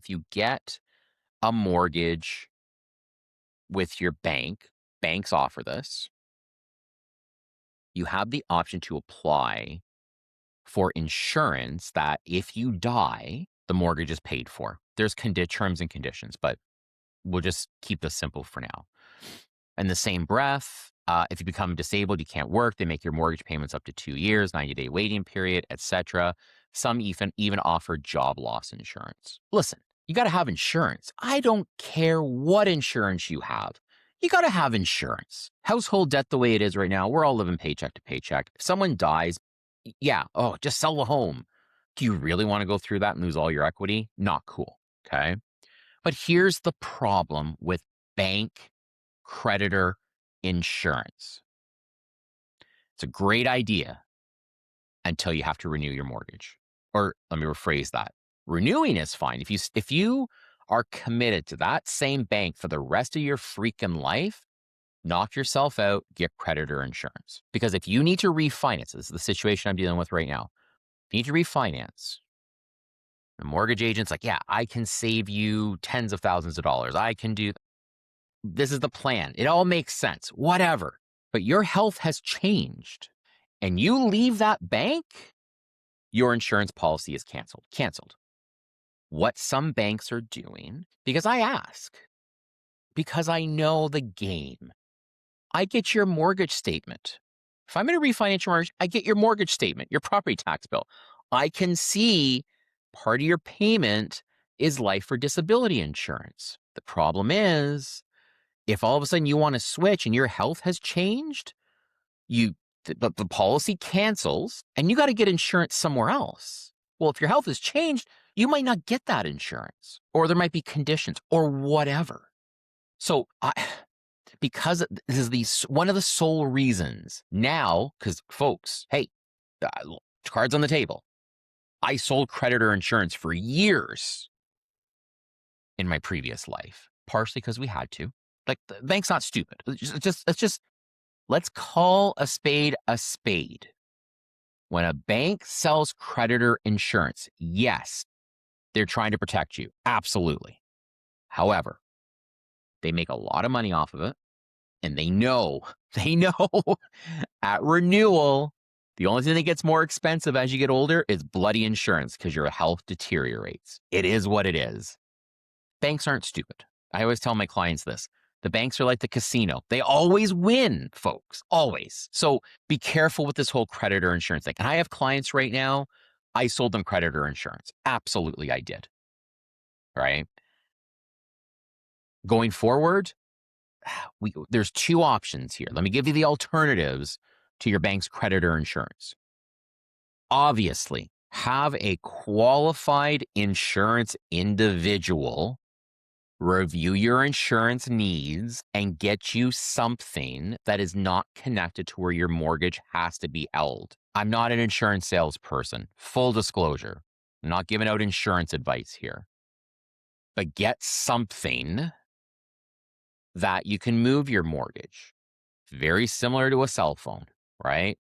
If you get a mortgage with your bank, banks offer this, you have the option to apply for insurance that if you die, the mortgage is paid for. There's terms and conditions, but we'll just keep this simple for now. In the same breath, if you become disabled, you can't work, they make your mortgage payments up to 2 years, 90-day waiting period, etc. Some even offer job loss insurance. Listen, you got to have insurance. I don't care what insurance you have. You got to have insurance. Household debt the way it is right now, we're all living paycheck to paycheck. If someone dies, yeah, oh, just sell the home. Do you really want to go through that and lose all your equity? Not cool. Okay. But here's the problem with bank creditor insurance. It's a great idea until you have to renew your mortgage. Or let me rephrase that. Renewing is fine. If you are committed to that same bank for the rest of your freaking life, knock yourself out, get creditor insurance. Because if you need to refinance, this is the situation I'm dealing with right now. If you need to refinance, the mortgage agent's like, yeah, I can save you tens of thousands of dollars. I can do this is the plan. It all makes sense, whatever. But your health has changed and you leave that bank, your insurance policy is canceled. Canceled. What some banks are doing, because I ask, because I know the game, I get your mortgage statement. If I'm going to refinance your mortgage, I get your mortgage statement, your property tax bill. I can see part of your payment is life or disability insurance. The problem is, if all of a sudden you want to switch and your health has changed, the policy cancels and you got to get insurance somewhere else. Well, if your health has changed, you might not get that insurance, or there might be conditions or whatever. So because this is one of the sole reasons now, because folks, hey, cards on the table. I sold creditor insurance for years in my previous life, partially because we had to. Like, the bank's not stupid. Let's call a spade a spade. When a bank sells creditor insurance, yes, they're trying to protect you. Absolutely. However, they make a lot of money off of it. And they know at renewal, the only thing that gets more expensive as you get older is bloody insurance because your health deteriorates. It is what it is. Banks aren't stupid. I always tell my clients this. The banks are like the casino. They always win, folks, always. So be careful with this whole creditor insurance thing. And I have clients right now, I sold them creditor insurance. Absolutely, I did. Right? Going forward, there's two options here. Let me give you the alternatives to your bank's creditor insurance. Obviously, have a qualified insurance individual review your insurance needs and get you something that is not connected to where your mortgage has to be held. I'm not an insurance salesperson. Full disclosure. I'm not giving out insurance advice here. But get something that you can move your mortgage. Very similar to a cell phone, right?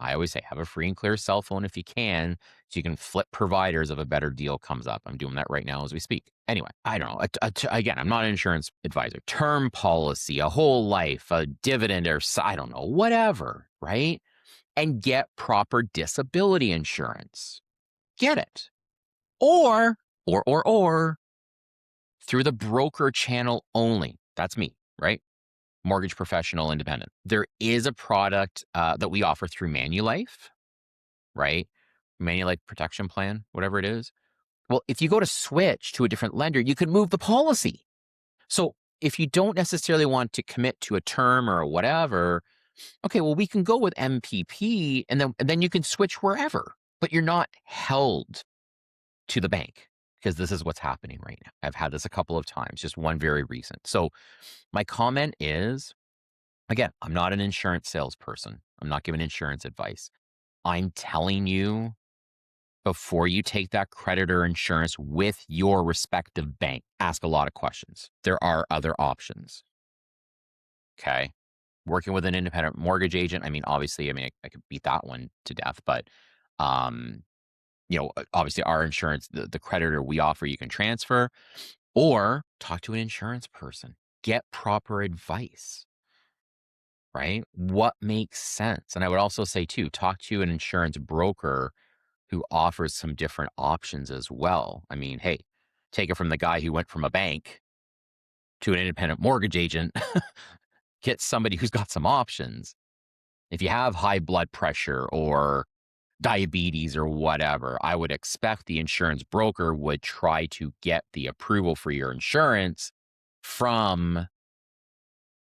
I always say have a free and clear cell phone if you can, so you can flip providers if a better deal comes up. I'm doing that right now as we speak. Anyway, I don't know. Again, I'm not an insurance advisor. Term policy, a whole life, a dividend, or I don't know, whatever, right? And get proper disability insurance. Get it. Or through the broker channel only. That's me, right? Mortgage professional independent. There is a product that we offer through Manulife, right? Manulife Protection Plan, whatever it is. Well, if you go to switch to a different lender, you could move the policy. So if you don't necessarily want to commit to a term or whatever, okay, well, we can go with MPP and then you can switch wherever, but you're not held to the bank. Because this is what's happening right now. I've had this a couple of times, just one very recent. So my comment is, again, I'm not an insurance salesperson. I'm not giving insurance advice. I'm telling you, before you take that creditor insurance with your respective bank, ask a lot of questions. There are other options. Okay. Working with an independent mortgage agent. I mean, obviously, I could beat that one to death, but Obviously our insurance, the creditor we offer, you can transfer or talk to an insurance person. Get proper advice, right? What makes sense? And I would also say too, talk to an insurance broker who offers some different options as well. I mean, hey, take it from the guy who went from a bank to an independent mortgage agent. Get somebody who's got some options. If you have high blood pressure or diabetes or whatever, I would expect the insurance broker would try to get the approval for your insurance from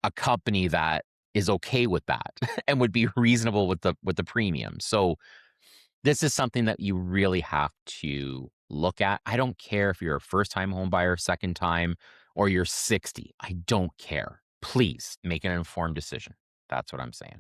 a company that is okay with that and would be reasonable with the premium. So this is something that you really have to look at. I don't care if you're a first-time home buyer, second time, or you're 60. I don't care. Please make an informed decision. That's what I'm saying.